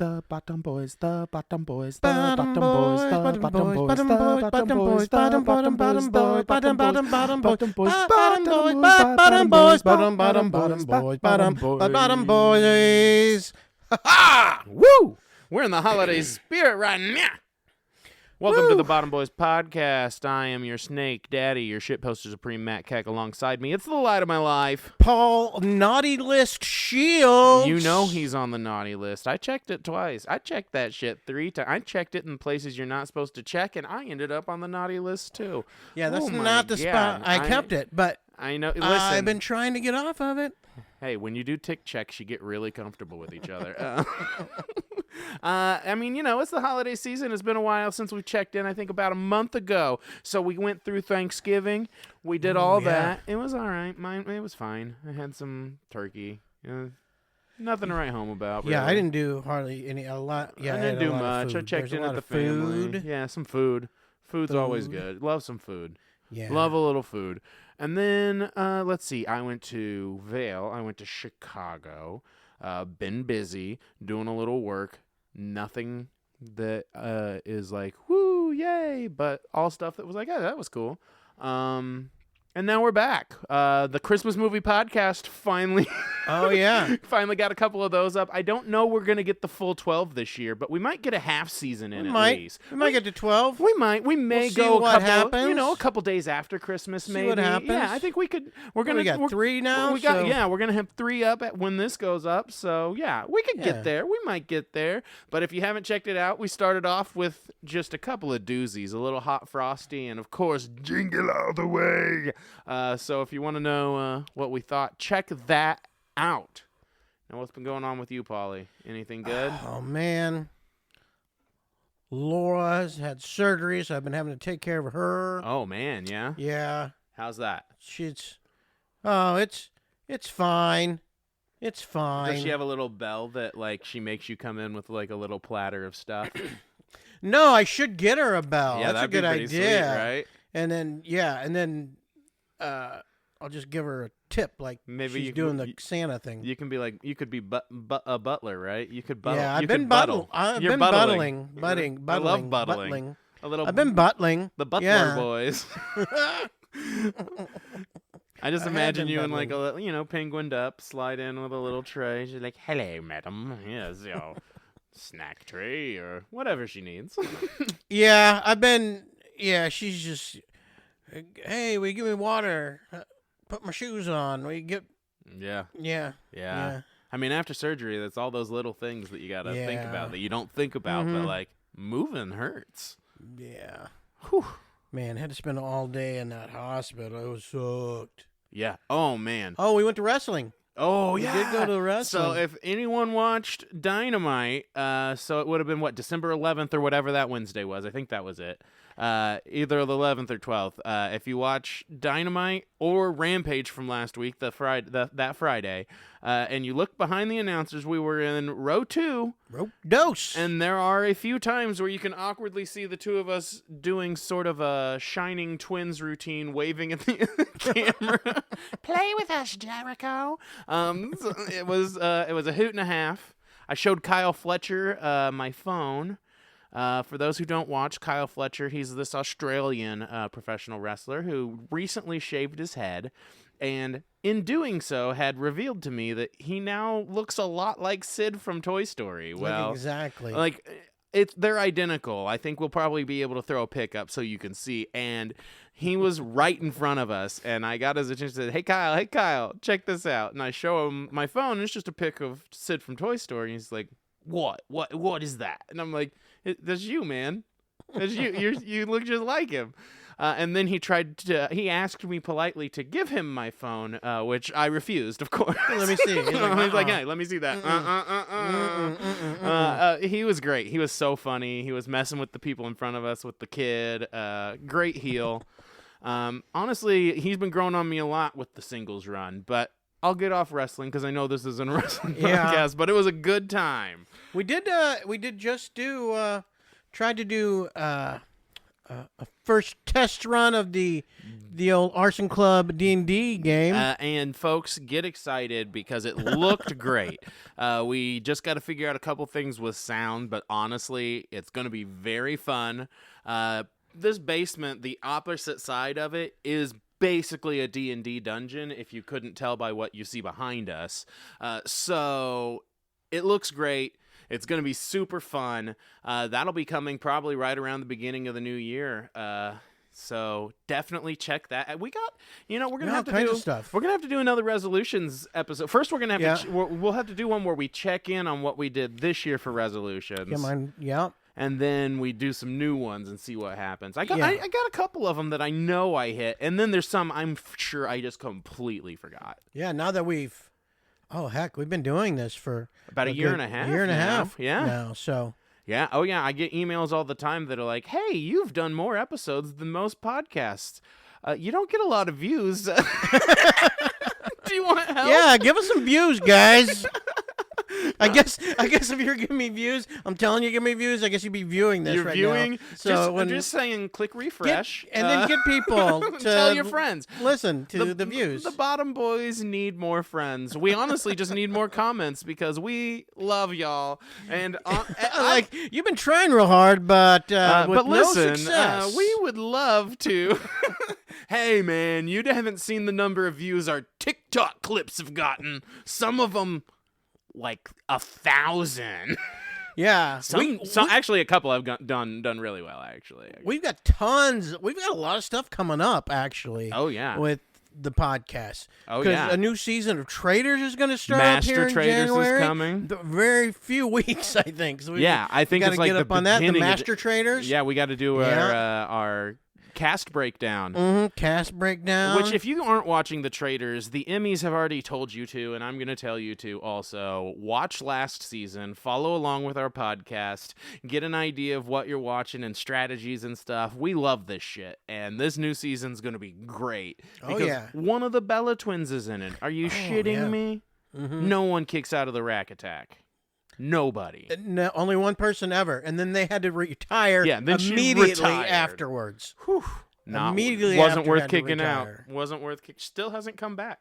the bottom boys, the bottom boys, the bottom boys, the bottom boys, the bottom boys, the bottom boys, the bottom boys. Ha! Woo! We're in the holiday spirit right now. Welcome to the Bottom Boys Podcast. I am your snake daddy, your shitposter supreme, Matt Keck. Alongside me, it's the light of my life, Paul Naughty List Shields. You know he's on the naughty list. I checked it twice. I checked that shit 3 times. I checked it in places you're not supposed to check, and I ended up on the naughty list too. Yeah, that's not the spot. I kept it, but I know. Listen, I've been trying to get off of it. Hey, when you do tick checks, you get really comfortable with each other. I mean, you know, it's the holiday season. It's been a while since we checked in, I think about a month ago. So we went through Thanksgiving. We did all that. It was all right. It was fine. I had some turkey. Nothing to write home about. Really. Yeah, I didn't do hardly a lot. Yeah, I didn't do much. I checked in at the family. Food. Yeah, some food. Food's always good. Love some food. Yeah. Love a little food. And then, let's see, I went to Vail. I went to Chicago. Been busy, doing a little work. Nothing that is like, woo, yay, but all stuff that was like, yeah, that was cool. And now we're back. The Christmas movie podcast finally. Oh, yeah. Finally got a couple of those up. I don't know we're going to get the full 12 this year, but we might get a half season in at least. We might get to 12. We might. We may We'll go see a couple days after Christmas, maybe. See what happens. Yeah, I think we could. We got 3 now. We're gonna have 3 up when this goes up. So yeah, we could get there. We might get there. But if you haven't checked it out, we started off with just a couple of doozies, a little Hot Frosty, and of course Jingle All the Way. So if you want to know what we thought, check that out. Now, what's been going on with you, Paulie? Anything good? Oh, man. Laura's had surgery, so I've been having to take care of her. Oh, man, yeah? Yeah. How's that? It's fine. It's fine. Does she have a little bell that, like, she makes you come in with, like, a little platter of stuff? No, I should get her a bell. Yeah, that's a good idea. Sweet, right? And then, I'll just give her a tip, like maybe she's doing the Santa thing. You can be like, you could be a butler, right? You could buttle. Yeah, I've been buttling. I love buttling. I've been buttling. The Butler Boys. I just imagine you in like a, penguined up, slide in with a little tray. She's like, "Hello, madam. Here's your snack tray or whatever she needs." Yeah, she's just, hey, will you give me water? Put my shoes on. We get. Yeah. I mean, after surgery, that's all those little things that you gotta think about that you don't think about, but like moving hurts. Yeah. Whew. Man, had to spend all day in that hospital. It was sucked. Yeah. Oh man. Oh, we went to wrestling. Oh, yeah. We did go to wrestling. So if anyone watched Dynamite, so it would have been, December 11th or whatever that Wednesday was. I think that was it. Either the 11th or 12th. If you watch Dynamite or Rampage from last week, that Friday, and you look behind the announcers, we were in row 2. Rope dose. And there are a few times where you can awkwardly see the two of us doing sort of a Shining Twins routine, waving at the camera. Play with us, Jericho. So it was a hoot and a half. I showed Kyle Fletcher my phone. For those who don't watch, Kyle Fletcher, he's this Australian professional wrestler who recently shaved his head, and in doing so had revealed to me that he now looks a lot like Sid from Toy Story. Well, exactly. Like, they're identical. I think we'll probably be able to throw a pic up so you can see. And he was right in front of us, and I got his attention and said, hey, Kyle, check this out. And I show him my phone, and it's just a pic of Sid from Toy Story. And he's like, what is that? And I'm like, that's you, man. That's you. You look just like him. And then he asked me politely to give him my phone, which I refused, of course. Let me see. He's like, hey, let me see that. He was great. He was so funny. He was messing with the people in front of us, with the kid. Great heel. Honestly, he's been growing on me a lot with the singles run, but I'll get off wrestling because I know this isn't a wrestling podcast, but it was a good time. We did just do, tried to do a first test run of the old Arson Club D&D game. And folks, get excited because it looked great. We just got to figure out a couple things with sound, but honestly, it's going to be very fun. This basement, the opposite side of it, is basically a D&D dungeon, if you couldn't tell by what you see behind us. So it looks great. It's going to be super fun. That'll be coming probably right around the beginning of the new year. So definitely check that. We're gonna have to do stuff. We're gonna have to do another resolutions episode. First, we're gonna have we'll have to do one where we check in on what we did this year for resolutions. Yeah. And then we do some new ones and see what happens. I got a couple of them that I know I hit, and then there's some I'm sure I just completely forgot. Yeah. Now that we've been doing this for about a year and a half. Yeah. Now, so. Yeah. Oh, yeah. I get emails all the time that are like, "Hey, you've done more episodes than most podcasts. You don't get a lot of views. Do you want help?" Yeah, give us some views, guys. I guess if you're giving me views, I'm telling you, give me views. I guess you'd be viewing this right now. So I'm just saying, click refresh then get people to tell your friends. Listen to the views. The Bottom Boys need more friends. We honestly just need more comments because we love y'all. And like you've been trying real hard, but with listen, no success. We would love to. Hey man, you haven't seen the number of views our TikTok clips have gotten. Some of them. Like 1,000. Yeah. Actually, a couple have done really well, actually. We've got tons. We've got a lot of stuff coming up, actually. Oh, yeah. With the podcast. Oh, yeah. Because a new season of Traders is going to start Master up here in Traders January. is coming. Very few weeks, I think. So I think it's like get up on that. The Master Traders. Yeah, we got to do our cast breakdown. Cast breakdown. Which, if you aren't watching The Traders, the Emmys have already told you to, and I'm going to tell you to also. Watch last season, follow along with our podcast, get an idea of what you're watching and strategies and stuff. We love this shit, and this new season's going to be great. Because one of the Bella twins is in it. Are you shitting me? Mm-hmm. No one kicks out of the Rack Attack. Nobody. No, only one person ever, and then they had to retire immediately afterwards. Whew. Immediately wasn't worth kicking out. Wasn't worth kick. Still hasn't come back.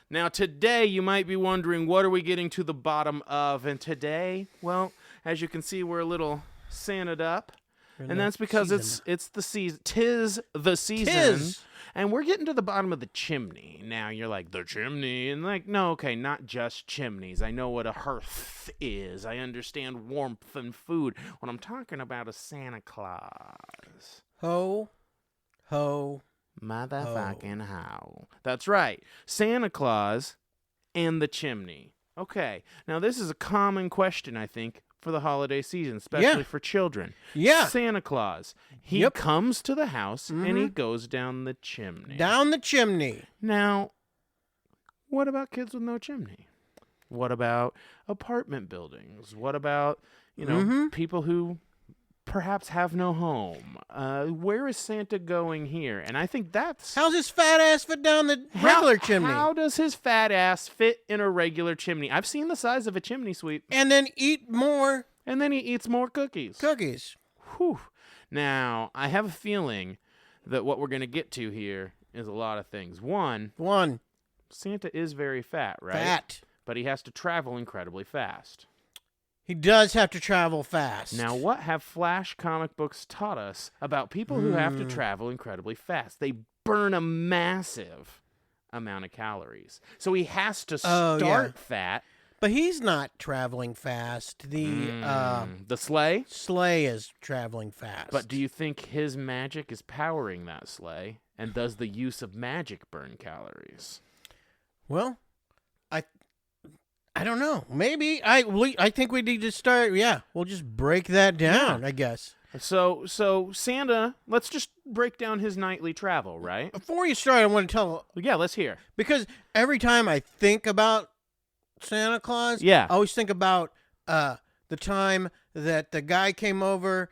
Now today you might be wondering, what are we getting to the bottom of? And today, well, as you can see, we're a little Sana'd up, and that's because it's the season. 'Tis the season. And we're getting to the bottom of the chimney. Now you're like, the chimney? And like, no, okay, not just chimneys. I know what a hearth is. I understand warmth and food. What I'm talking about is Santa Claus. Ho, motherfucking how. That's right. Santa Claus and the chimney. Okay. Now this is a common question, I think, for the holiday season, especially for children. Yeah. Santa Claus. He comes to the house and he goes down the chimney. Down the chimney. Now, what about kids with no chimney? What about apartment buildings? What about, people who perhaps have no home? Where is Santa going here? And I think that's... How's his fat ass fit down the regular chimney? How does his fat ass fit in a regular chimney? I've seen the size of a chimney sweep. And then eat more... And then he eats more cookies. Whew. Now, I have a feeling that what we're going to get to here is a lot of things. One, Santa is very fat, right? Fat. But he has to travel incredibly fast. He does have to travel fast. Now, what have Flash comic books taught us about people who have to travel incredibly fast? They burn a massive amount of calories. So he has to start fat. But he's not traveling fast. The sleigh? Sleigh is traveling fast. But do you think his magic is powering that sleigh? And does the use of magic burn calories? Well, I don't know. Maybe. I think we need to start. Yeah, we'll just break that down, I guess. So Santa, let's just break down his nightly travel, right? Before you start, I want to tell... Yeah, let's hear. Because every time I think about Santa Claus, I always think about the time that the cable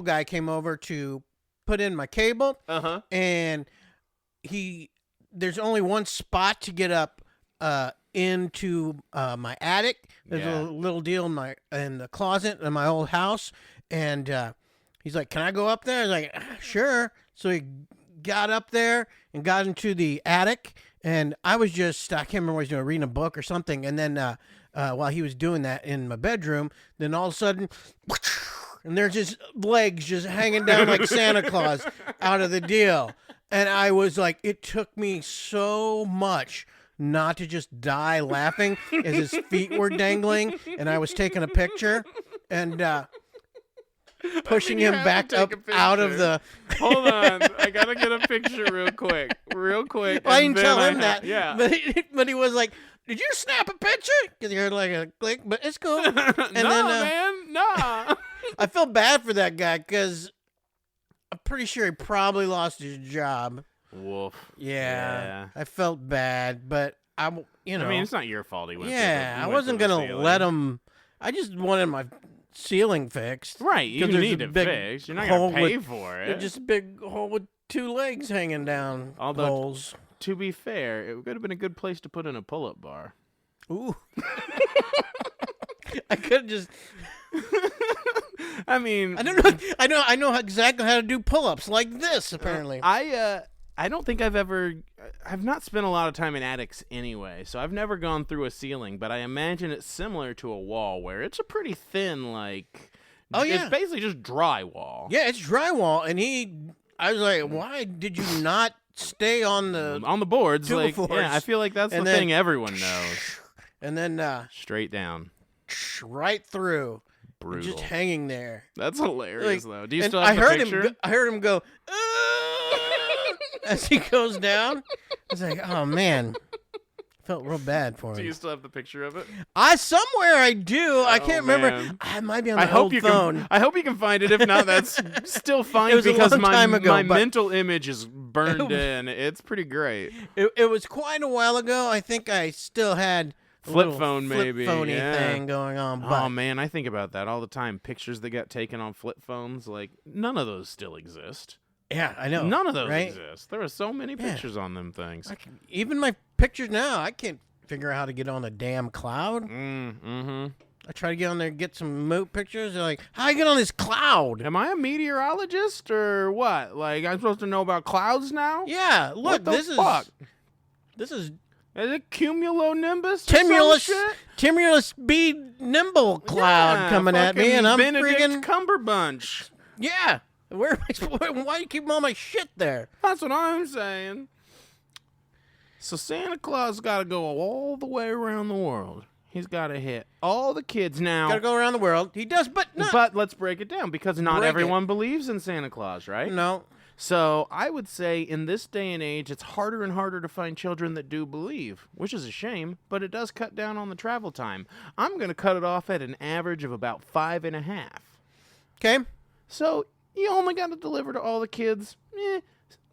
guy came over to put in my cable. And there's only one spot to get up into my attic. There's a little deal in the closet in my old house, and he's like, "Can I go up there?" I was like, "Sure." So he got up there and got into the attic, and I was just, I can't remember what he was doing, reading a book or something. And then while he was doing that in my bedroom, then all of a sudden, and there's just legs just hanging down like Santa Claus out of the deal. And I was like, it took me so much not to just die laughing as his feet were dangling, and I was taking a picture and pushing him back up out of the. Hold on, I gotta get a picture real quick. Well, I didn't tell him that. Yeah, but he was like, "Did you snap a picture?" Because you heard like a click, but it's cool. And man, nah. I felt bad for that guy because I'm pretty sure he probably lost his job. Woof. Yeah. I felt bad, but I mean, it's not your fault. He went. I wasn't gonna let him. I just wanted my ceiling fixed. Right, you need it fixed. You're not gonna pay for it. Just a big hole with 2 legs hanging down. Holes. To be fair, it could have been a good place to put in a pull-up bar. Ooh. I could just. I mean, I don't know. I know exactly how to do pull-ups like this. Apparently, I don't think I've not spent a lot of time in attics anyway, so I've never gone through a ceiling, but I imagine it's similar to a wall where it's a pretty thin, like, it's basically just drywall. Yeah, it's drywall, and I was like, why did you not stay on the boards? Like, yeah, I feel like that's the thing everyone knows. And then straight down, right through. Brutal. Just hanging there. That's hilarious, though. Do you still have the picture? I heard him go as he goes down. I was like, oh man, felt real bad for him. Do you still have the picture of it? Somewhere I do. I can't remember. I might be on the old phone. I hope you can find it. If not, that's still fine because my mental image is burned in. It's pretty great. It was quite a while ago. I think I still had. Flip phone, maybe. Flip phony thing going on. But oh, man, I think about that all the time. Pictures that got taken on flip phones, like, none of those still exist. Yeah, I know. None of those exist. There are so many pictures on them things. Even my pictures now, I can't figure out how to get on a damn cloud. Mm-hmm. I try to get on there and get some moot pictures. They're like, how do I get on this cloud? Am I a meteorologist or what? Like, I'm supposed to know about clouds now? Yeah, look, this is... Is it cumulonimbus? Timulus B nimble cloud coming at me, and I'm Benedict Cumberbunch. Yeah. Why do you keep all my shit there? That's what I'm saying. So Santa Claus got to go all the way around the world. He's got to hit all the kids now. Got to go around the world. He does, but not. But let's break it down because not everyone believes in Santa Claus, right? No. So I would say in this day and age, it's harder and harder to find children that do believe, which is a shame, but it does cut down on the travel time. I'm going to cut it off at an average of about 5.5. Okay. So you only got to deliver to all the kids,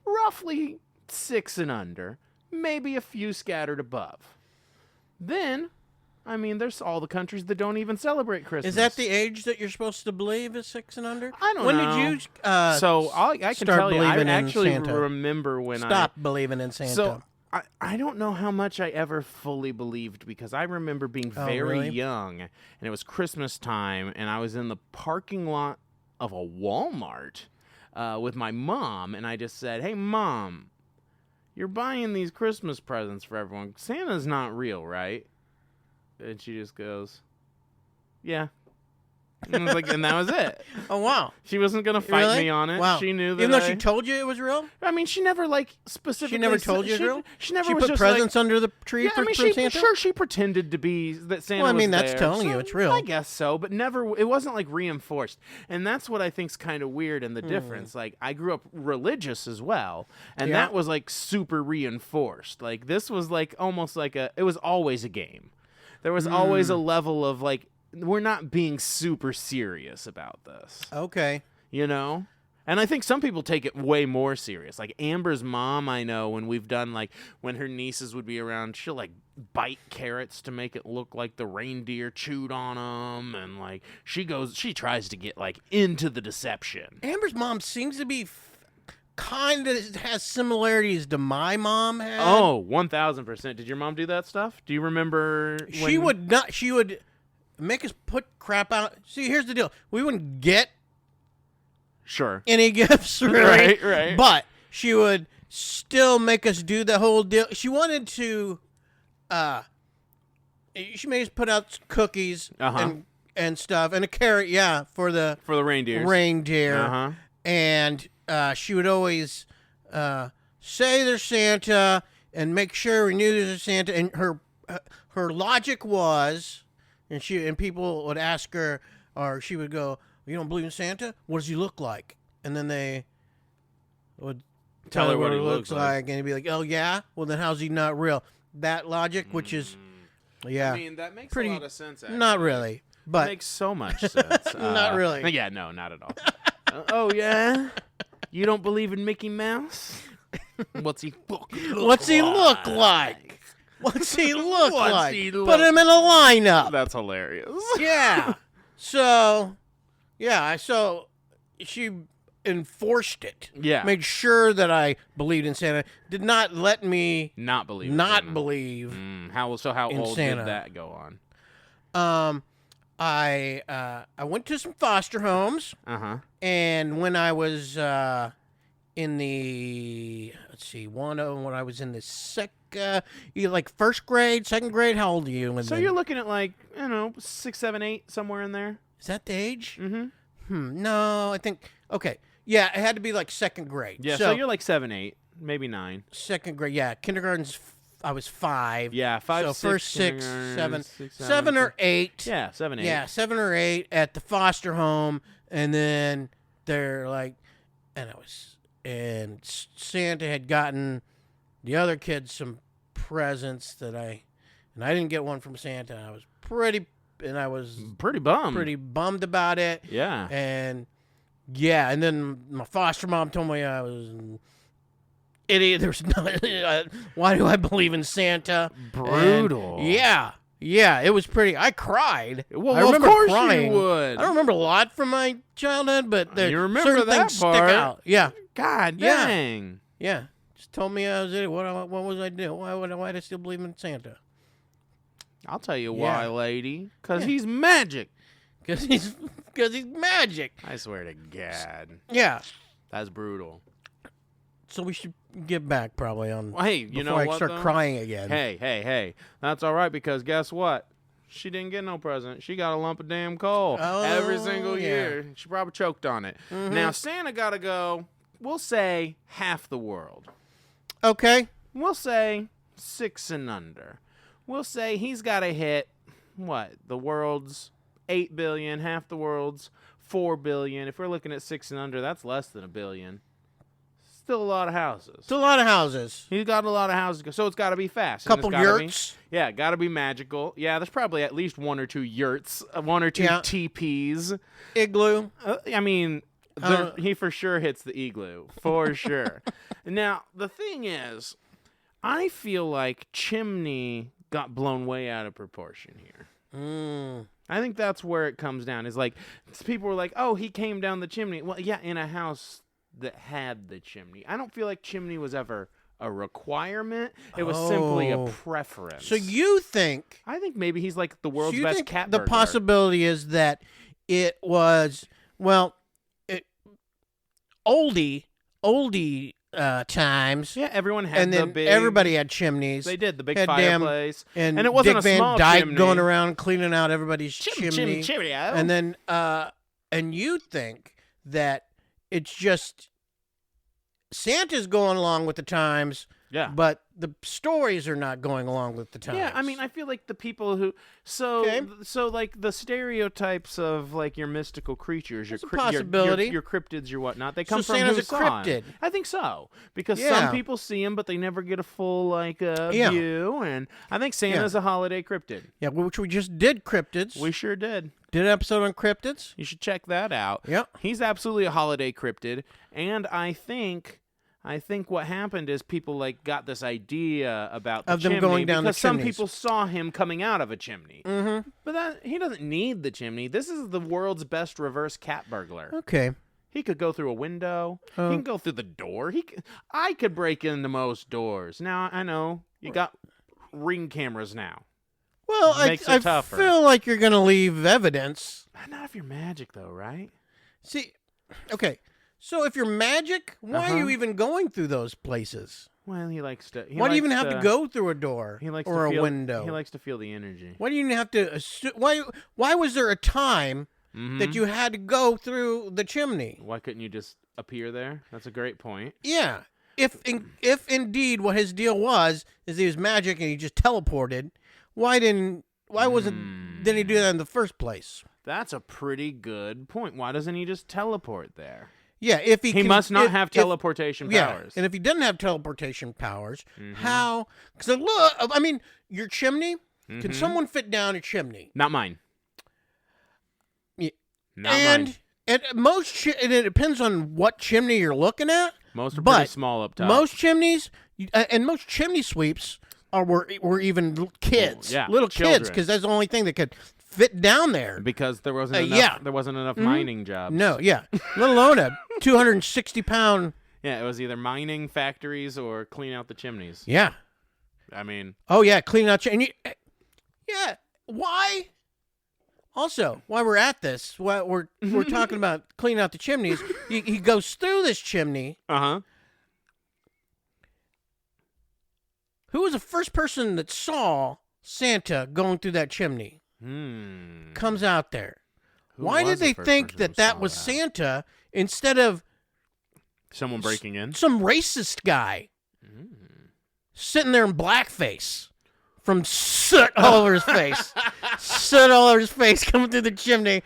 roughly 6 and under, maybe a few scattered above. Then, I mean, there's all the countries that don't even celebrate Christmas. Is that the age that you're supposed to believe is 6 and under? I don't know. When did you so I can start tell you, I believing in actually Santa? remember when Stop believing in Santa. So I don't know how much I ever fully believed because I remember being very young, and it was Christmas time, and I was in the parking lot of a Walmart with my mom, and I just said, "Hey, Mom, you're buying these Christmas presents for everyone. Santa's not real, right?" And she just goes, "Yeah." And I was like, and that was it. Oh, wow. She wasn't going to fight me on it. Wow. She knew that. Even though she told you it was real? I mean, she never, specifically. She never told you it was real? She never she was put just presents under the tree for Santa? Sure, she pretended to be that Santa was Well, I mean, that's there. telling you it's real. I guess so, but never, it wasn't, reinforced. And that's what I think's kind of weird in the difference. Like, I grew up religious as well, and that was, super reinforced. Like, this was, almost it was always a game. There was always a level of, we're not being super serious about this. Okay. You know? And I think some people take it way more serious. Like Amber's mom, I know, when we've done, when her nieces would be around, she'll, bite carrots to make it look like the reindeer chewed on them. And, she tries to get, into the deception. Amber's mom seems to be kind of has similarities to my mom had. Oh, 1,000%. Did your mom do that stuff? Do you remember when... She would not. She would make us put crap out. See, here's the deal. We wouldn't get Sure. any gifts, really. Right, right. But she would still make us do the whole deal. She wanted to, she made us put out cookies and stuff, and a carrot, for the reindeers. reindeer. Uh-huh. And she would always say there's Santa and make sure we knew there's a Santa. And her logic was, and people would ask her, or she would go, "You don't believe in Santa? What does he look like?" And then they would tell her what he looks like, and he'd be like, "Oh yeah, well then how's he not real?" That logic, which is, I mean, that makes a lot of sense. Actually. Not really, but it makes so much sense. Not really. Yeah, no, not at all. Oh yeah, you don't believe in Mickey Mouse? What's he look like? What's he look like? Put him in a lineup. That's hilarious. Yeah. So she enforced it. Yeah. Made sure that I believed in Santa. Did not let me not believe. How old Santa. did that go on? I went to some foster homes. And when I was in the when I was in the like first grade, second grade. How old are you? So you're looking at like 6, 7, 8, somewhere in there. Is that the age? Mm-hmm. No, I think Yeah, it had to be like second grade. Yeah, so you're like 7, 8, maybe 9. Second grade. Yeah, kindergarten's. I was 5. Yeah, 5. So 6, first 6, 7, 6, 7 or 8. Yeah, 7, 8. Yeah, 7 or 8 at the foster home, and then they're like, and Santa had gotten the other kids some presents and I didn't get one from Santa. I was pretty bummed about it. Yeah. And then my foster mom told me I was an idiot. There's not. Why do I believe in Santa? Brutal. And yeah, it was pretty. I cried. Well, I remember of course crying. you would. I don't remember a lot from my childhood, but you remember certain that things part. stick out. Yeah. God dang. Yeah. Just told me I was an idiot. What was I doing? Why did I still believe in Santa? I'll tell you why, lady. Because he's magic. Because he's magic. I swear to God. Yeah. That's brutal. So we should get back probably on. Well, hey, you know what? Before I start crying again. Hey. That's all right because guess what? She didn't get no present. She got a lump of damn coal every single year. She probably choked on it. Mm-hmm. Now, Santa got to go, we'll say, half the world. Okay. We'll say 6 and under. We'll say he's got to hit, the world's 8 billion, half the world's 4 billion. If we're looking at 6 and under, that's less than $1 billion. Still a lot of houses. He's got a lot of houses, so it's got to be fast. Couple yurts. Got to be magical. Yeah, there's probably at least 1 or 2 yurts, 1 or 2 teepees. Igloo. I mean, he for sure hits the igloo, for sure. Now, the thing is, I feel like Chimney got blown way out of proportion here. I think that's where it comes down. Is like, people were like, oh, he came down the chimney. Well, yeah, in a house that had the chimney. I don't feel like chimney was ever a requirement. It was simply a preference. So you think? I think maybe he's like the world's best cat The burglar. possibility is that it was oldie times. Yeah, everyone had and then everybody had chimneys. They did the big had fireplace, and it wasn't Dick a small Van Dyke chimney. going around cleaning out everybody's chimney. Chimney. And then and you think that it's just Santa's going along with the times. Yeah. But the stories are not going along with the times. Yeah, I mean, I feel like the people who so like the stereotypes of like your mystical creatures, your possibility. your cryptids, your whatnot, they come from Santa's who a saw cryptid. him. I think so because some people see him, but they never get a full view, and I think Santa's a holiday cryptid. Yeah, which we just did cryptids. We sure did. Did an episode on cryptids. You should check that out. Yep. He's absolutely a holiday cryptid, and I think what happened is people like got this idea about the of them chimney going down because the some chimneys. people saw him coming out of a chimney. Mm-hmm. But he doesn't need the chimney. This is the world's best reverse cat burglar. Okay. He could go through a window. He can go through the door. I could break into most doors. Now I know you got Ring cameras now. Well, I feel like you're going to leave evidence. Not if you're magic, though, right? See, okay. So if you're magic, why are you even going through those places? Well, he likes to. Why do you even have to go through a door or a window? He likes to feel the energy. Why do you even have to? Why was there a time that you had to go through the chimney? Why couldn't you just appear there? That's a great point. Yeah. If indeed what his deal was is he was magic and he just teleported, didn't he do that in the first place? That's a pretty good point. Why doesn't he just teleport there? Yeah, if he must not have teleportation powers. Yeah, and if he doesn't have teleportation powers, how? Because look, I mean, your chimney. Can someone fit down a chimney? Not mine. Yeah. Not mine. And it depends on what chimney you're looking at. Most are pretty small up top. Most chimneys and most chimney sweeps were even kids, little kids, because that's the only thing that could fit down there. Because there wasn't enough. There wasn't enough mining jobs. No, let alone a 260-pound. Yeah, it was either mining factories or clean out the chimneys. Yeah, I mean. Oh yeah, clean out. Yeah, why? Also, while we're at this, while we're talking about cleaning out the chimneys, he goes through this chimney. Who was the first person that saw Santa going through that chimney? Comes out there. Why did they think that was Santa instead of someone breaking in? Some racist guy sitting there in blackface from soot all over his face. Soot all over his face coming through the chimney.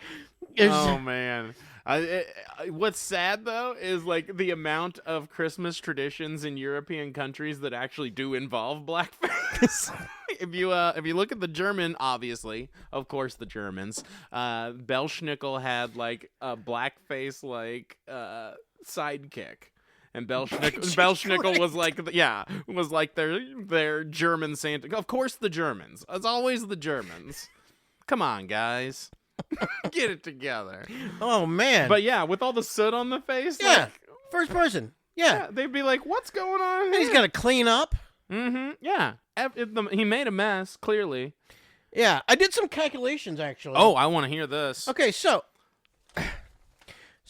Oh, man. What's sad, though, is like the amount of Christmas traditions in European countries that actually do involve blackface. If you look at the German, obviously, of course, the Germans, Belschnickel had like a blackface like sidekick. And Belschnickel was like their German Santa. Of course, the Germans. It's always the Germans. Come on, guys. Get it together. Oh, man. But yeah, with all the soot on the face. Yeah. First person. Yeah. They'd be like, what's going on here? And he's got to clean up. Yeah. He made a mess, clearly. Yeah. I did some calculations, actually. Oh, I want to hear this. Okay, so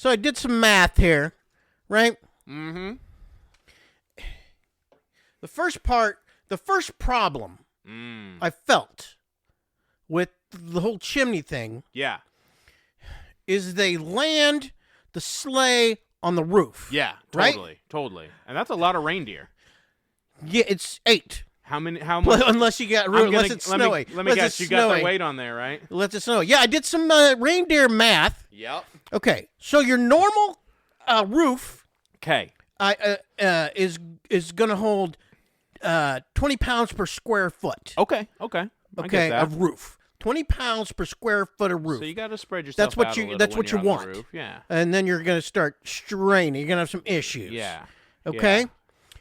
I did some math here, right? The first problem I felt with the whole chimney thing is they land the sleigh on the roof. Yeah, totally. And that's a lot of reindeer. Yeah, it's 8. How much? Unless you got unless it's snowy. Let me guess, you got the weight on there, right? Let it snow. Yeah, I did some reindeer math. Yep. Okay, so your normal roof is going to hold 20 pounds per square foot. Okay. Of roof. 20 pounds per square foot of roof. So you got to spread yourself out a little That's what you want. Roof. Yeah. And then you're going to start straining. You're going to have some issues. Yeah. Okay? Yeah.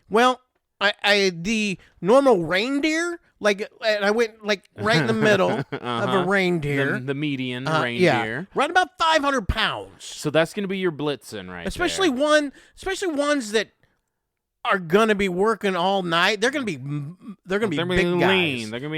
Well, the normal reindeer, and I went right in the middle of a reindeer. The median reindeer. Yeah. Right about 500 pounds. So that's going to be your Blitzen right especially there. Especially ones that are gonna be working all night. They're gonna be big guys. Lean. They're gonna be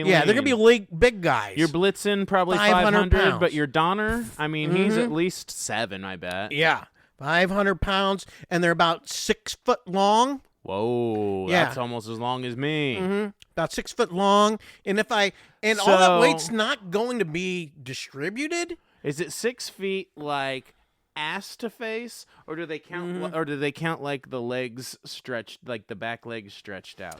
lean. Yeah, they're gonna be big guys. Your Blitzen probably 500, but your Donner, I mean, he's at least 7, I bet. Yeah, 500 pounds, and they're about 6 foot long. Whoa, that's almost as long as me. About 6 foot long, and all that weight's not going to be distributed. Is it 6 feet like ass to face, or do they count? Or do they count like the legs stretched, like the back legs stretched out?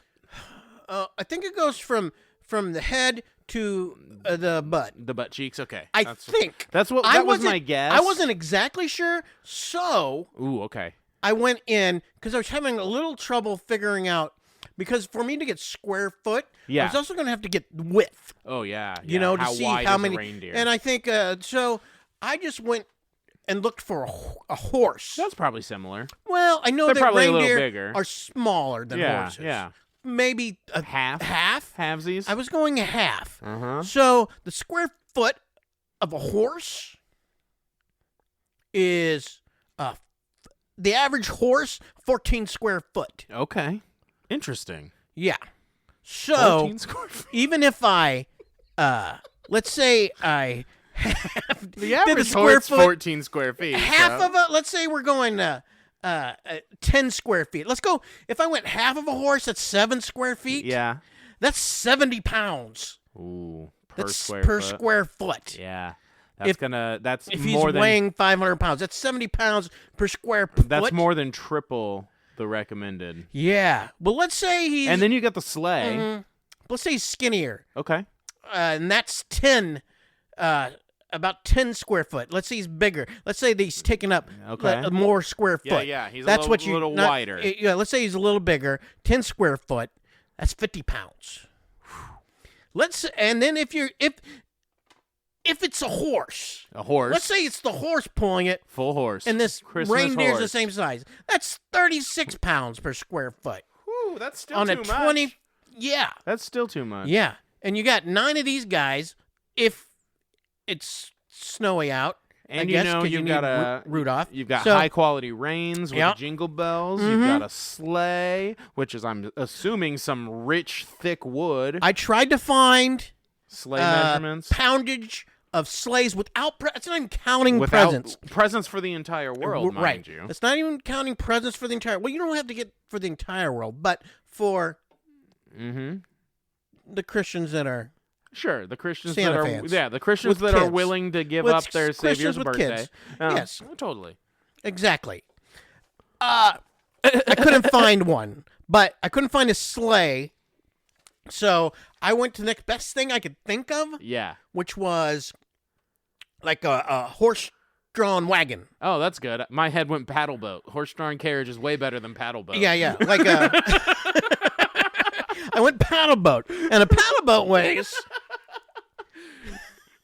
I think it goes from the head to the butt. The butt cheeks. Okay, I think that was my guess. I wasn't exactly sure, so okay. I went in because I was having a little trouble figuring out. Because for me to get square foot, I was also going to have to get width. Oh yeah, to how see wide how is many. A reindeer? And I think so. I just went and looked for a horse. That's probably similar. Well, I know They're that probably a reindeer little bigger. are smaller than horses. Yeah, maybe a half. Halvesies. I was going a half. So the square foot of a horse is the average horse 14 square foot. Okay, interesting. Yeah. So even if I, let's say I. The average horse 14 square feet. Half of it. Let's say we're going 10 square feet. Let's go. If I went half of a horse, that's 7 square feet. Yeah. That's 70 pounds. Ooh, per That's square per foot. square foot. Yeah. That's If he's more than weighing 500 pounds, that's 70 pounds per square foot. that's more than triple the recommended. Yeah. Well, let's say he's. And then you got the sleigh. Mhm. Let's say he's skinnier. Okay. And that's 10. About 10 square foot. Let's say he's bigger. Let's say that he's taking up more square foot. Yeah, he's That's a little wider. Yeah, let's say he's a little bigger. 10 square foot. That's 50 pounds. And then if it's a horse. Let's say it's the horse pulling it. Full horse. And this Christmas reindeer's horse. the same size. That's 36 pounds per square foot. Whew, that's still On too a much. 20. Yeah. That's still too much. Yeah. And you got 9 of these guys if it's snowy out. And I guess, you know 'cause you've need got Rudolph. You've got So- high quality reins with Yep. jingle bells. Mhm. You've got a sleigh, which is I'm assuming some rich thick wood. I tried to find Sleigh measurements. poundage of sleighs without. It's not even counting Without presents. presents for the entire world, mind Right. you. It's not even counting presents for the entire. Well, you don't have to get for the entire world, but for Mm-hmm. the Christians that are Sure, the Christians Santa that are fans. the Christians With that are kids. willing to give With up their Christians Savior's with birthday. kids. Yeah, Yes. totally. exactly. I couldn't find one, but I couldn't find a sleigh, so I went to the next best thing I could think of, Yeah. which was like a horse-drawn wagon. Oh, that's good. My head went paddle boat. Horse-drawn carriage is way better than paddle boat. Yeah, like a. I went paddle boat, and a paddle boat weighs.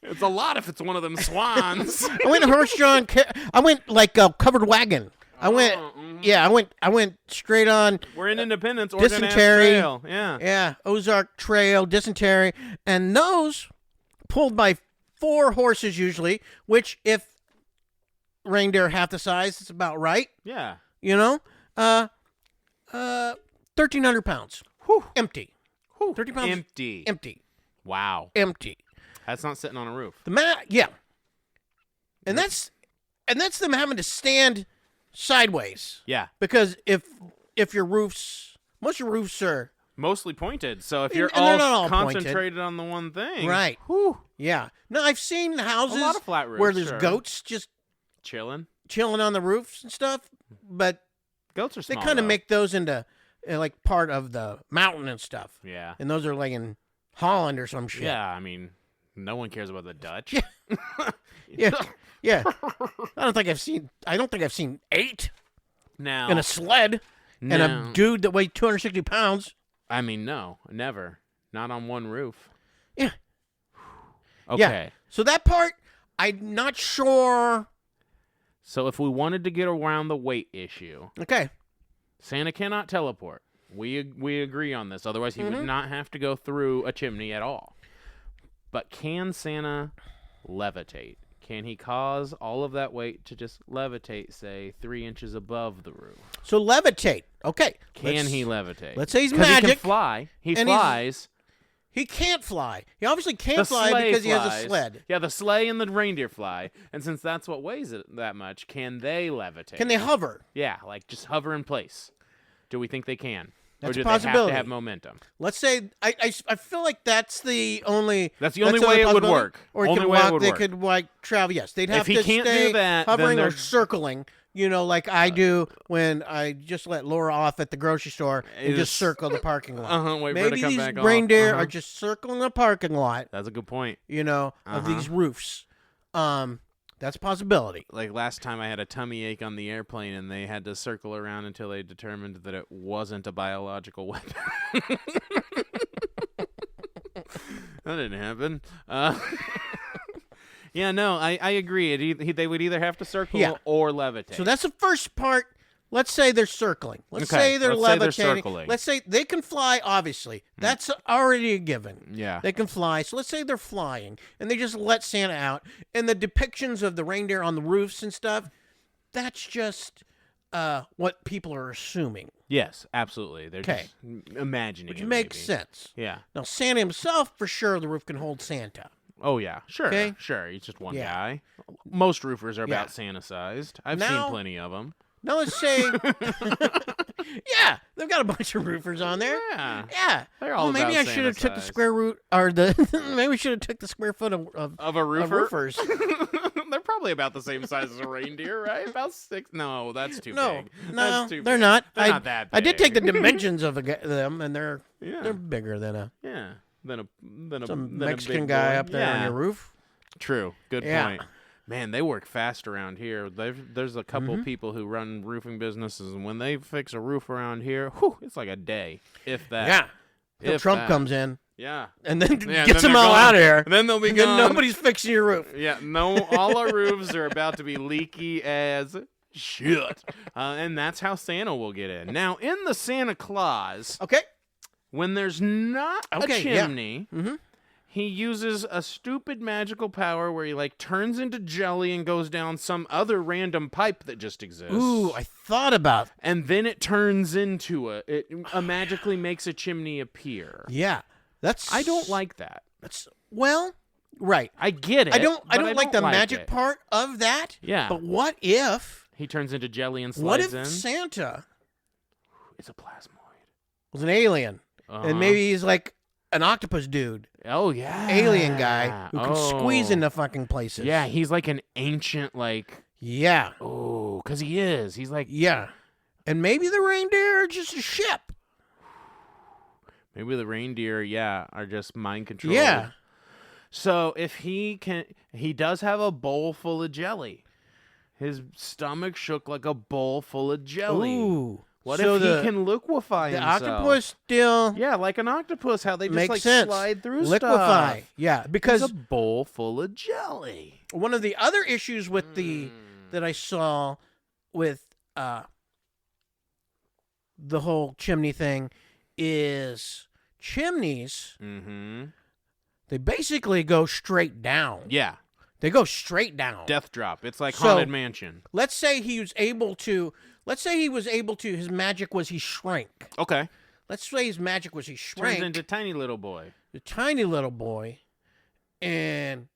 It's a lot if it's one of them swans. I went horse-drawn. I went like a covered wagon. I went. mhm. Yeah, I went straight on. We're in Independence, Oregon Dysentery. Trail. Yeah. Yeah, Ozark Trail, dysentery, and those pulled by 4 horses usually. Which, if reindeer half the size, it's about right. Yeah. You know, 1,300 pounds. Whew. Empty. Whew. 30 pounds. Empty. Empty. Wow. Empty. That's not sitting on a roof. Yeah, and that's them having to stand sideways Yeah. because if your roofs, most of your roofs are Mostly pointed. So if And- you're and they're not all all pointed. concentrated on the one thing. right. Whew. Yeah. No, I've seen houses A lot of flat roofs. where there's sure. goats just Chilling. chilling on the roofs and stuff, but Goats are they small. kind of though. make those into like part of the mountain and stuff, Yeah. and those are like in Holland or some shit. Yeah, I mean, no one cares about the Dutch. Yeah. Yeah. I don't think I've seen 8 Now, in a sled and a dude that weighed 260 pounds. I mean, no, never. Not on one roof. Yeah. Okay. So that part, I'm not sure. So if we wanted to get around the weight issue, Okay. Santa cannot teleport. We agree on this. Otherwise, he would not have to go through a chimney at all. But can Santa levitate? Can he cause all of that weight to just levitate, say, 3 inches above the roof? So levitate. Okay. Can he levitate? Let's say he's 'Cause he magic. can fly. He and flies. He can't fly. He obviously The can't fly sleigh because he has a flies. sled. Yeah, the sleigh and the reindeer fly. And since that's what weighs it that much, can they levitate? Can they hover? Yeah, like just hover in place. Do we think they can? That's or a do they have possibility. to have momentum? Let's say I feel like that's the only That's the only way it would possibility. work. Or he Only could way it walk. would They work. could like travel. Yes, they'd have he to can't do stay that, then hovering or there's- circling. You know, like I do when I just let Laura off at the grocery store and just circle the parking lot. Wait for her to Maybe come these back off. reindeer are just circling the parking lot. That's a good point. You know, of these roofs. That's a possibility. Like last time I had a tummy ache on the airplane and they had to circle around until they determined that it wasn't a biological weapon. That didn't happen. Yeah, no, I agree. They would either have to circle Yeah. or levitate. So that's the first part. Let's say they're circling. Let's Okay, say they're let's say they're levitating. circling. Let's say they can fly, obviously. That's already a given. Yeah. They can fly. So let's say they're flying and they just let Santa out. And the depictions of the reindeer on the roofs and stuff, that's just what people are assuming, Yes, absolutely. They're Okay. just imagining which it, makes maybe. sense. Yeah. Now, Santa himself, for sure, the roof can hold Santa. Oh, yeah. Sure. Okay. Sure. He's just one Yeah. guy. Most roofers are Yeah. about Santa-sized. I've Now- seen plenty of them. Now let's say, yeah, they've got a bunch of roofers on there. Yeah. Yeah. They're all maybe about I should have Santa took the size. square root or the maybe we should have took the square foot of Of a roofer? roofers. They're probably about the same size as a reindeer, right? About 6. No, that's too big. No, That's too they're big. not. They're not that big. I did take the dimensions of them, and they're Yeah. bigger than a Than Mexican big guy boy. up there on Yeah. your roof. True. Good Yeah. point. Man, they work fast around here. There's a couple people who run roofing businesses, and when they fix a roof around here, whew, it's like a day, if that. Yeah. Till If Trump that. comes in, Yeah. and then Yeah, gets then them they're all gone. out of here. And then they'll be And then gone. nobody's fixing your roof. Yeah, no, all our roofs are about to be leaky as shit. And that's how Santa will get in. Now, in the Santa Claus, Okay. when there's not Okay, a yeah. chimney, Mm-hmm. he uses a stupid magical power where he like turns into jelly and goes down some other random pipe that just exists. Ooh, I thought about. And then it turns into it magically makes a chimney appear. Yeah, that's. I don't like that. That's right. I get it. I don't but like the magic it. part of that. Yeah. But what if? He turns into jelly and What slides if in. Santa It's a plasmoid. was an alien, and maybe he's like an octopus dude, Oh yeah, alien guy who can squeeze Oh. into fucking places. Yeah, he's like an ancient Yeah. Oh, because he is. He's like Yeah. And maybe the reindeer are just a ship. maybe the reindeer. Yeah, are just mind controlled. Yeah. So if he does have a bowl full of jelly. His stomach shook like a bowl full of jelly. Ooh. What so if the, he can liquefy the himself? octopus still Yeah, like an octopus, how they just makes like sense. slide through Liquefy. stuff. Yeah, Because because a bowl full of jelly. one of the other issues with that I saw with the whole chimney thing is chimneys. Mm-hmm. They basically go straight down. Yeah, They go straight down. death drop. It's like So- Haunted Mansion. Let's say he was able to. Let's say he was able to. His magic was he shrank. Okay. Let's say his magic was he shrank. Turns into tiny little boy. The tiny little boy, and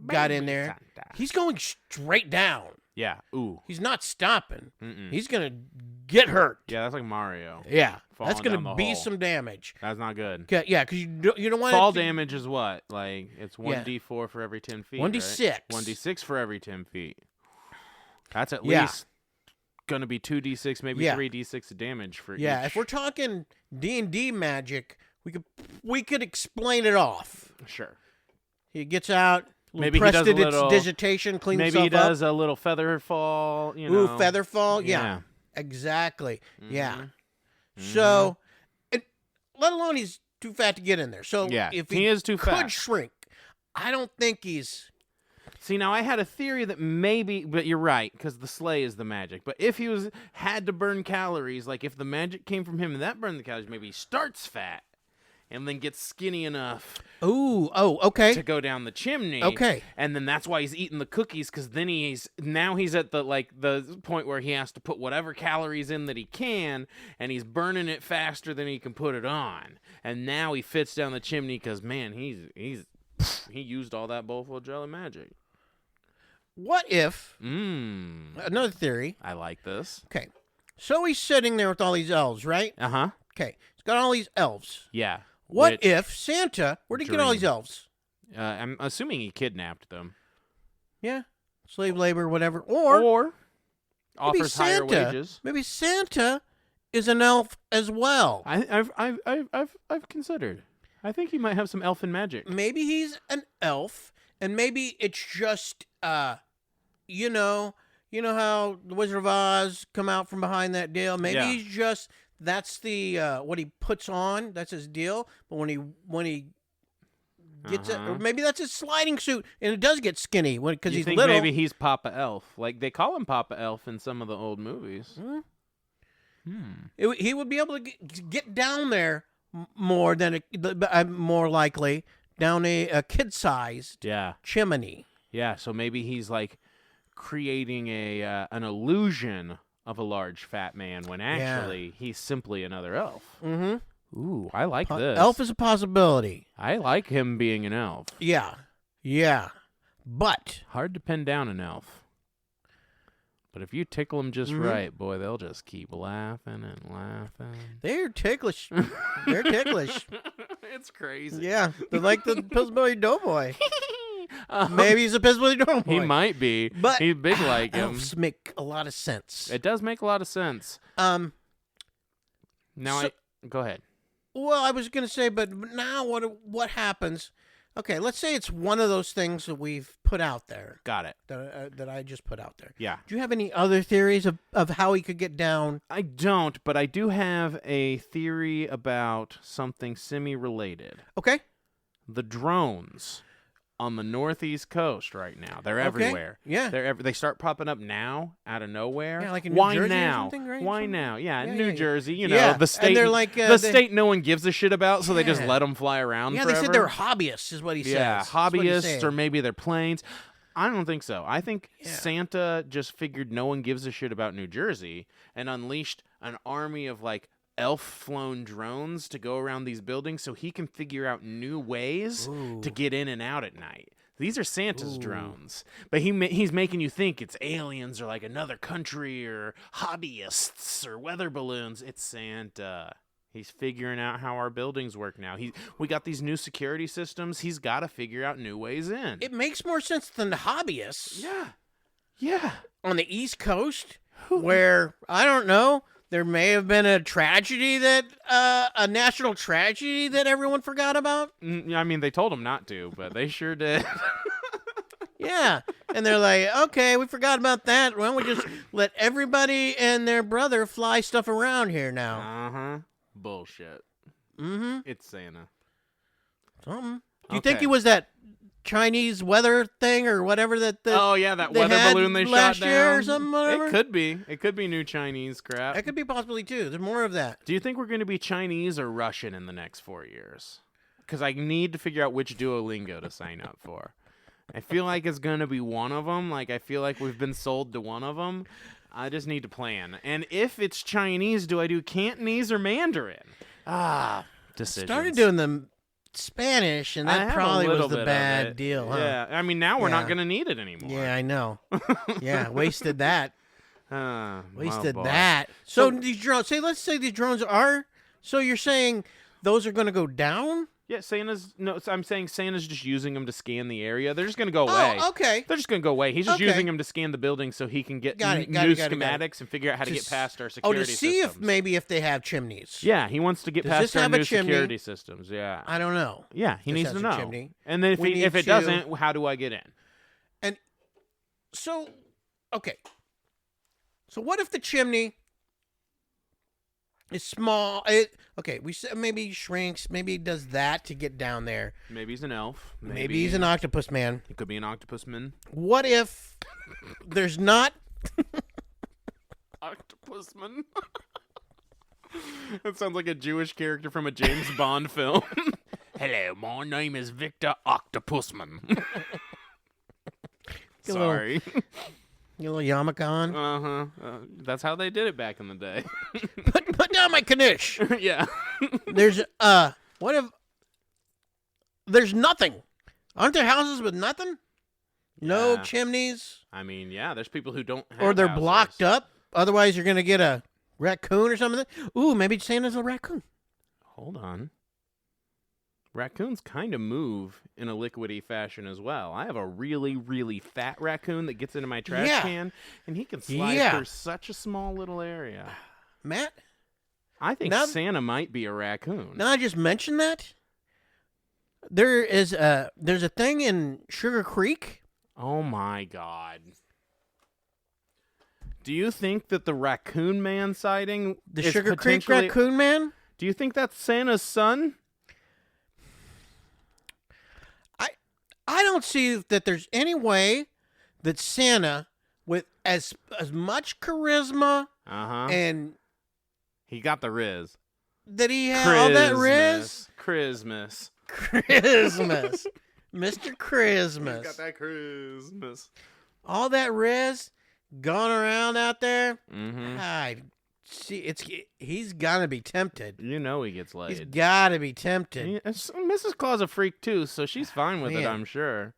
got in Baby there. Santa. He's going straight down. Yeah. Ooh. He's not stopping. Mm-mm. He's gonna get hurt. Yeah, that's like Mario. Yeah, Falling that's gonna down the be hole. some damage. That's not good. Yeah, because you don't want Fall it to, damage is what? Like, it's 1d4 for every 10 feet. 1d6. Right? 1d6 for every 10 feet. That's at Yeah. least going to be 2d6, maybe Yeah. 3d6 of damage for Yeah, each. if we're talking D&D magic, we could explain it off. Sure. He gets out. Maybe he does a little- digitation, cleans Maybe he himself does a little feather fall, you know. Ooh, feather fall. Yeah, exactly. Yeah. Mhm. So, let alone he's too fat to get in there. So Yeah, if he is too could fat. shrink, I don't think he's. See, now I had a theory that maybe, but you're right, because the sleigh is the magic. But if he had to burn calories, like if the magic came from him and that burned the calories, maybe he starts fat and then gets skinny enough Okay. to go down the chimney. Okay. And then that's why he's eating the cookies, because then he's at the point where he has to put whatever calories in that he can, and he's burning it faster than he can put it on. And now he fits down the chimney because, man, he used all that bowl full of jelly magic. What if Mmm. another theory? I like this. Okay, so he's sitting there with all these elves, right? Uh-huh. Okay, he's got all these elves. Yeah. What Which, if Santa? Where'd he get all these dream. elves? I'm assuming he kidnapped them. Yeah, slave labor, whatever. Or Or maybe offers higher Santa. wages. Maybe Santa is an elf as well. I've considered. I think he might have some elfin magic. Maybe he's an elf, and maybe it's just you know how the Wizard of Oz come out from behind that deal. Maybe Yeah. he's just that's the what he puts on. That's his deal. But when he gets it, Uh-huh. or maybe that's his sliding suit, and it does get skinny because You he's think little. maybe he's Papa Elf? Like they call him Papa Elf in some of the old movies. He would be able to get down there more than more likely down a kid-sized Yeah, chimney. yeah. So maybe he's like creating an illusion of a large fat man when actually he's simply another elf. Mm-hmm. Ooh, I like this. Elf is a possibility. I like him being an elf. Yeah. But Hard to pin down an elf. But if you tickle them just right, boy, they'll just keep laughing and laughing. They're ticklish. They're ticklish. It's crazy. Yeah, they're like the Pillsbury Doughboy. Maybe he's a Pillsbury Doughboy. He might be. But he's big like him. Elves make a lot of sense. It does make a lot of sense. Now, go ahead. Well, I was going to say, but now what happens? Okay, let's say it's one of those things that we've put out there. Got it. That I just put out there. Yeah. Do you have any other theories of how he could get down? I don't, but I do have a theory about something semi-related. Okay. The drones on the northeast coast right now. They're everywhere. Yeah. They start popping up now out of nowhere. Yeah, like in New Why Jersey now? or something, right? Why now? Yeah, Yeah, New yeah. Jersey, you know, Yeah, the state. and they're like, the state no one gives a shit about, so they just Yeah. let them fly around Yeah, forever. they said they were hobbyists, is what he says. Yeah, That's what he's hobbyists, saying. or maybe they're planes. I don't think so. I think Yeah. Santa just figured no one gives a shit about New Jersey and unleashed an army of like elf-flown drones to go around these buildings so he can figure out new ways to get in and out at night. These are Santa's drones, but he's making you think it's aliens or like another country or hobbyists or weather balloons. It's Santa. He's figuring out how our buildings work now. We got these new security systems. He's got to figure out new ways in. It makes more sense than the hobbyists. Yeah. On the East Coast, where, I don't know, there may have been a tragedy a national tragedy that everyone forgot about. I mean, they told him not to, but they sure did. Yeah. And they're like, okay, we forgot about that. Why don't we just let everybody and their brother fly stuff around here now? Uh-huh. Bullshit. Mm-hmm. It's Santa. Something. Do you think it was that Chinese weather thing or whatever that that they weather had balloon they last shot down year or something, whatever? It could be. It could be new Chinese crap. That could be possibly too. There's more of that. Do you think we're going to be Chinese or Russian in the next 4 years? Because I need to figure out which Duolingo to sign up for. I feel like it's going to be one of them. Like, I feel like we've been sold to one of them. I just need to plan. And if it's Chinese, do I do Cantonese or Mandarin? Decisions. Started doing the Spanish, and that probably was the bad deal, huh? Yeah, I mean, now we're not going to need it anymore. Yeah, I know. Yeah, wasted that. Wasted boy. that. So these drones, let's say these drones are, so you're saying those are going to go down? Yeah, I'm saying Santa's just using them to scan the area. They're just going to go away. Oh, okay. They're just going to go away. He's just Okay. using them to scan the building so he can get new schematics and figure out how to get past our security to see systems. if they have chimneys. Yeah, he wants to get Does past this our have a new chimney? security systems. Yeah. I don't know. Yeah, he This needs has to a know. chimney. And then We need if it to- doesn't, how do I get in? And so, okay. So what if the chimney is small? We said maybe he shrinks. Maybe he does that to get down there. Maybe he's an elf. Maybe he's an octopus man. He could be an octopus man. What if there's not? Octopus man. That sounds like a Jewish character from a James Bond film. Hello, my name is Victor Octopusman. Sorry. Your little yarmulke on. That's how they did it back in the day. Put down my knish. Yeah. There's what if there's nothing? Aren't there houses with nothing? No Yeah. chimneys, I mean, yeah, there's people who don't have or they're houses. blocked up. Otherwise, you're gonna get a raccoon or something. Ooh, maybe Santa's a raccoon. Hold on. Raccoons kind of move in a liquidy fashion as well. I have a really, really fat raccoon that gets into my trash Yeah. can, and he can slide Yeah. through such a small little area. Matt, I think Now- Santa might be a raccoon. now I just mentioned that. There's a thing in Sugar Creek. Oh my God. Do you think that the Raccoon Man sighting The is Sugar Creek potentially- Raccoon Man. Do you think that's Santa's son? I don't see that there's any way that Santa, with as much charisma Uh-huh. and He got the Riz. that he had all that riz, Christmas. Christmas, Mr. He's Christmas, got that Christmas. all that riz going around out there. Mm-hmm. I see. He's gotta be tempted. You know he gets He's laid. gotta be tempted, Mrs. Claus a freak too, so she's fine with it, Man. I'm sure.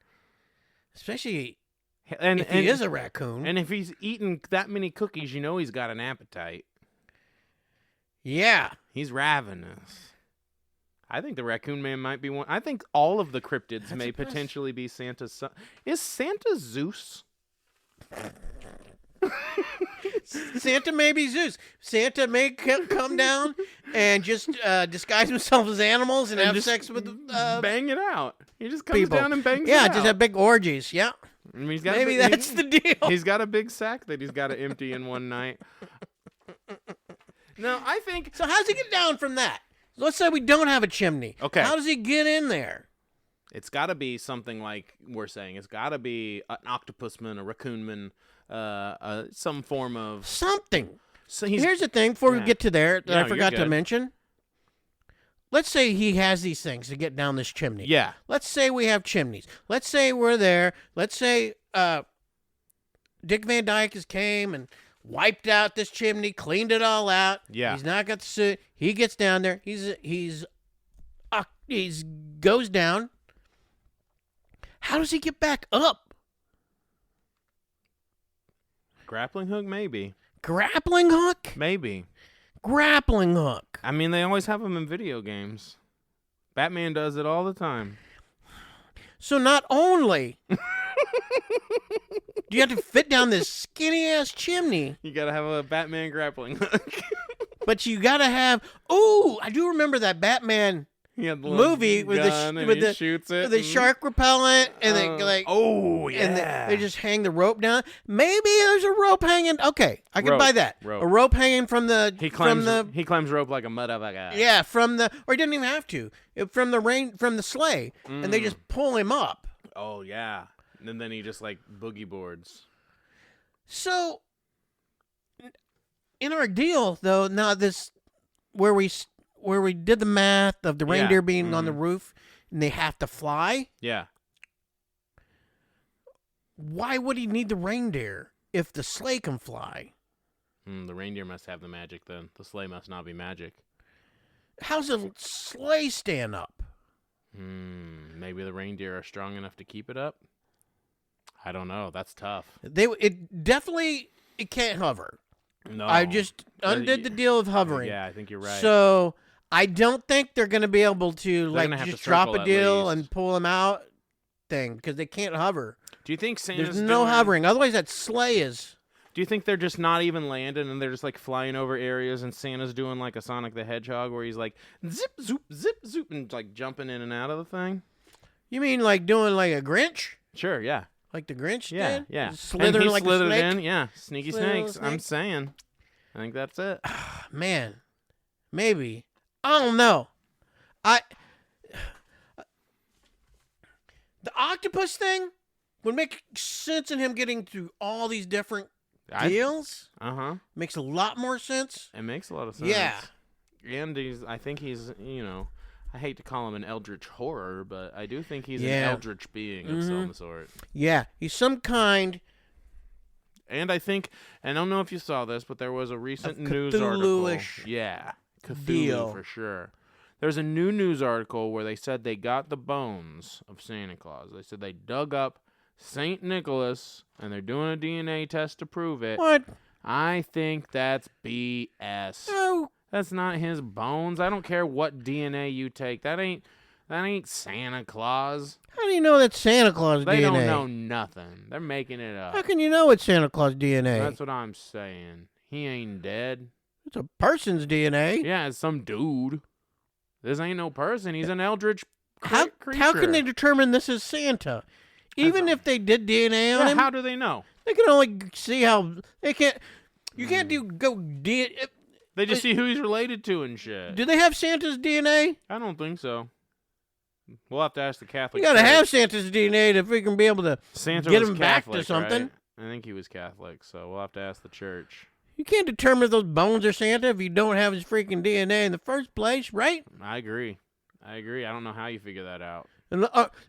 especially And if he is a raccoon. And if he's eaten that many cookies, you know he's got an appetite. Yeah. He's ravenous. I think the Raccoon Man might be one. I think all of the cryptids may potentially be Santa's son. Is Santa Zeus? Santa may be Zeus. Santa may come down and just disguise himself as animals and have sex with bang it out. He just comes people. down and bangs it Yeah, out. just have big orgies. Yeah. I mean, he's got Maybe that's the deal. He's got a big sack that he's got to empty in one night. No, I think... So how does he get down from that? Let's say we don't have a chimney. Okay. How does he get in there? It's got to be something like we're saying. It's got to be an octopusman, a raccoonman, some form of... Something. So here's the thing, before we get to there, that I forgot to good. mention. Let's say he has these things to get down this chimney. Yeah. Let's say we have chimneys. Let's say we're there. Let's say Dick Van Dyke has came and wiped out this chimney, cleaned it all out. Yeah. He's not got the suit. He gets down there. He's goes down. How does he get back up? Grappling hook, maybe. Grappling hook? Maybe. Grappling hook. I mean, they always have them in video games. Batman does it all the time. So not only do you have to fit down this skinny-ass chimney, You got to have a Batman grappling hook. but you got to have... Oh, I do remember that Batman movie with the shoots it. with the shark repellent and they like... Oh, yeah. And they just hang the rope down. Maybe there's a rope hanging. Okay, I can buy that. Rope. A rope hanging from the... He climbs rope like a motherfucker. Yeah, from the... Or he didn't even have to. From the sleigh. And they just pull him up. Oh, yeah. And then he just, like, boogie boards. So, in our deal, though, now this... Where we did the math of the reindeer being on the roof and they have to fly. Yeah. Why would he need the reindeer if the sleigh can fly? The reindeer must have the magic then. The sleigh must not be magic. How's the sleigh stand up? Maybe the reindeer are strong enough to keep it up? I don't know. That's tough. It can't hover. No. I just undid the deal of hovering. Yeah, I think you're right. So I don't think they're going to be able to just drop a deal least. and pull them out thing because they can't hover. Do you think Santa's There's no hovering. Otherwise, that sleigh is... Do you think they're just not even landing and they're just like flying over areas and Santa's doing like a Sonic the Hedgehog where he's like zip, zoop, and like jumping in and out of the thing? You mean like doing like a Grinch? Sure, yeah. Like the Grinch Yeah, did? yeah. Slithering like a snake? in, yeah. Sneaky Slithering snakes. like a I'm snake? saying. I think that's it. Man, maybe. I don't know. The octopus thing would make sense in him getting through all these different deals. Makes a lot more sense. It makes a lot of sense. Yeah. And I think he's, I hate to call him an eldritch horror, but I do think he's an eldritch being of some sort. Yeah, he's some kind. And I don't know if you saw this, but there was a recent news article. Yeah, Cthulhu deal. for sure. There's a new news article where they said they got the bones of Santa Claus. They said they dug up St. Nicholas, and they're doing a DNA test to prove it. What? I think that's BS. No. That's not his bones. I don't care what DNA you take. That ain't Santa Claus. How do you know that's Santa Claus They DNA? don't know nothing. They're making it up. How can you know it's Santa Claus DNA? That's what I'm saying. He ain't dead. It's a person's DNA. Yeah, it's some dude. This ain't no person. He's an eldritch creature. How can they determine this is Santa? Even if they did DNA on him, how do they know? they can only see how they can't. You can't go DNA. They just see who he's related to and shit. Do they have Santa's DNA? I don't think so. We'll have to ask the Catholic. You got to Church. have Santa's DNA if we can be able to Santa get was him back Catholic, to something. right? I think he was Catholic, so we'll have to ask the church. You can't determine if those bones are Santa if you don't have his freaking DNA in the first place, right? I agree. I don't know how you figure that out. And,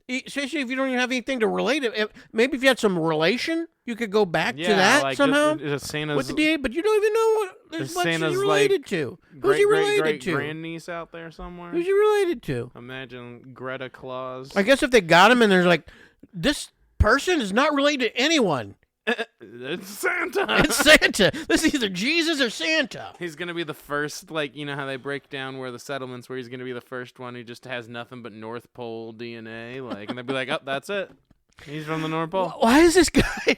especially if you don't even have anything to relate it. Maybe if you had some relation, you could go back to that like somehow Santa's, with the DNA. But you don't even know what Santa's he's related to. Who's he related to? Grandniece out there somewhere. Who's he related to? Imagine Greta Claus. I guess if they got him and there's like this person is not related to anyone. It's Santa. It's Santa. This is either Jesus or Santa. He's going to be the first, like, you know how they break down where the settlements, where he's going to be the first one who just has nothing but North Pole DNA, like, and they'll be like, oh, that's it. He's from the North Pole. Why is this guy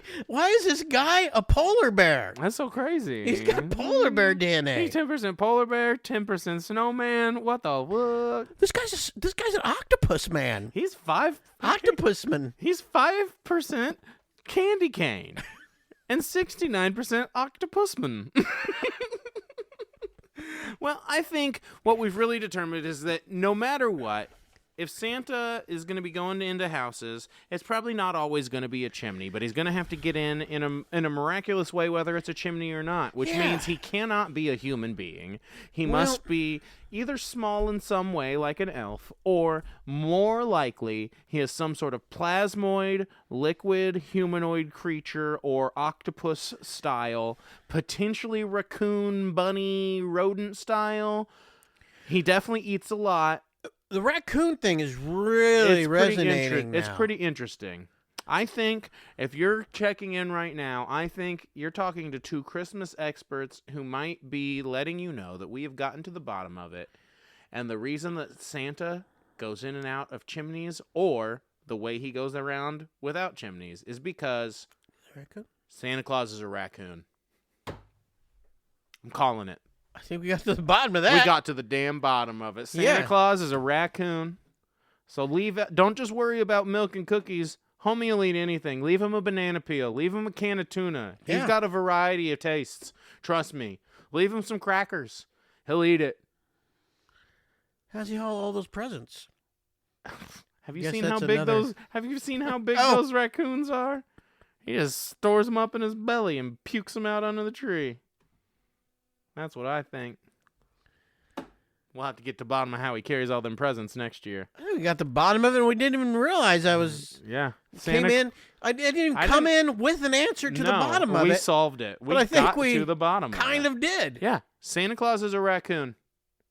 a polar bear? That's so crazy. He's got polar bear DNA. He's 10% polar bear, 10% snowman. What the fuck? This guy's an octopus man. He's Octopus man. He's 5% candy cane and 69% octopusman. Well, I think what we've really determined is that no matter what, if Santa is going to be going into houses, it's probably not always going to be a chimney, but he's going to have to get in a miraculous way, whether it's a chimney or not, which means he cannot be a human being. He must be either small in some way, like an elf, or more likely he is some sort of plasmoid, liquid, humanoid creature, or octopus style, potentially raccoon, bunny, rodent style. He definitely eats a lot. The raccoon thing is really resonating now. It's pretty interesting. I think if you're checking in right now, I think you're talking to two Christmas experts who might be letting you know that we have gotten to the bottom of it. And the reason that Santa goes in and out of chimneys, or the way he goes around without chimneys, is because Santa Claus is a raccoon. I'm calling it. I think we got to the bottom of that. We got to the damn bottom of it. Santa Claus is a raccoon. So don't just worry about milk and cookies. Homie will eat anything. Leave him a banana peel. Leave him a can of tuna. Yeah. He's got a variety of tastes. Trust me. Leave him some crackers. He'll eat it. How's he haul all those presents? Have you seen how big those raccoons are? He just stores them up in his belly and pukes them out under the tree. That's what I think. We'll have to get to the bottom of how he carries all them presents next year. I think we got the bottom of it, and we didn't even realize I was... Yeah. Came in. I didn't even come in with an answer to the bottom of it. We solved it. But I think got we to the bottom kind of did. Yeah. Santa Claus is a raccoon.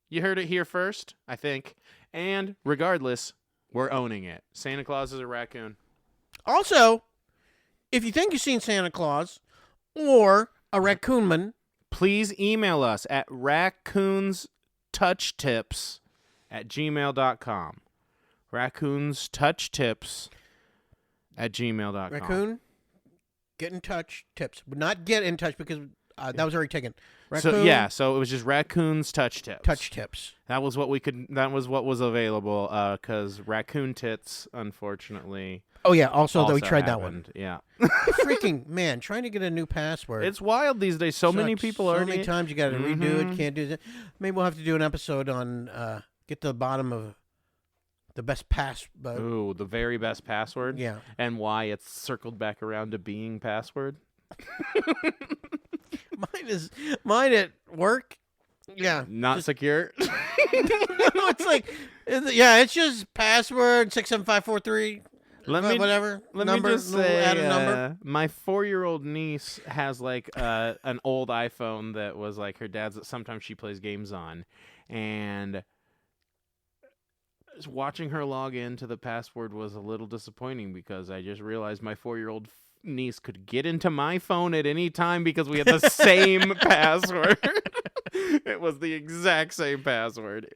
You heard it here first, I think. And regardless, we're owning it. Santa Claus is a raccoon. Also, if you think you've seen Santa Claus or a raccoonman... Please email us at raccoonstouchtips@gmail.com. Raccoonstouchtips@gmail.com. Raccoon, get in touch tips. Would not get in touch because that was already taken. Raccoon, So it was just raccoons touch tips. Touch tips. That was what what was available. Because raccoon tits, unfortunately. Oh yeah. Also though, we tried happened. that one. Yeah. Freaking man, trying to get a new password. It's wild these days. So many people are. So many times you got to redo it. Can't do it. Maybe we'll have to do an episode on get to the bottom of the best Ooh, the very best password. Yeah. And why it's circled back around to being password. Mine at work. Yeah. Not secure. No, it's like, it's just password 67543. Let me just say, add a number. My 4-year-old niece has like an old iPhone that was like her dad's that sometimes she plays games on, and watching her log into the password was a little disappointing because I just realized my 4-year-old niece could get into my phone at any time because we had the same password. It was the exact same password.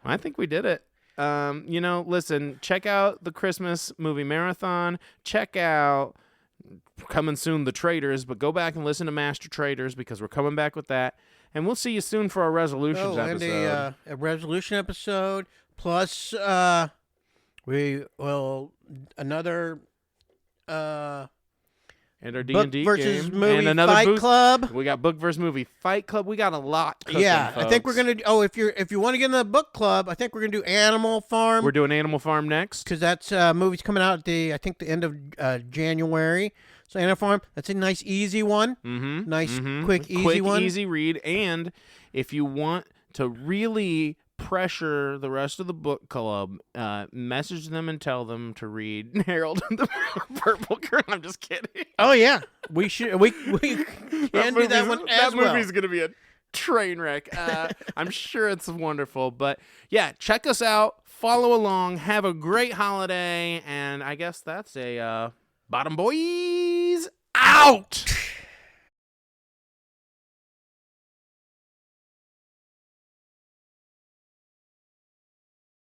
I think we did it. Listen, check out the Christmas movie marathon. Check out coming soon The Traders, but go back and listen to Master Traders because we're coming back with that. And we'll see you soon for our resolutions episode. And a resolution episode. Plus, we will another and our book D&D versus game. movie and another Fight Club. We got book versus movie Fight Club. We got a lot cooking, folks. I think we're gonna. Oh, if you want to get in the book club, I think we're gonna do Animal Farm. We're doing Animal Farm next because that's movie's coming out at the end of January. So Animal Farm, that's a nice easy one. Mm-hmm. Nice, quick, easy one. Easy read. And if you want to really pressure the rest of the book club, message them and tell them to read Harold and the Purple Curtain. I'm just kidding. Oh yeah, we should. We can do that one as well. That movie's gonna be train wreck. I'm sure it's wonderful. But yeah, check us out. Follow along. Have a great holiday. And I guess that's a Bottom Boys out.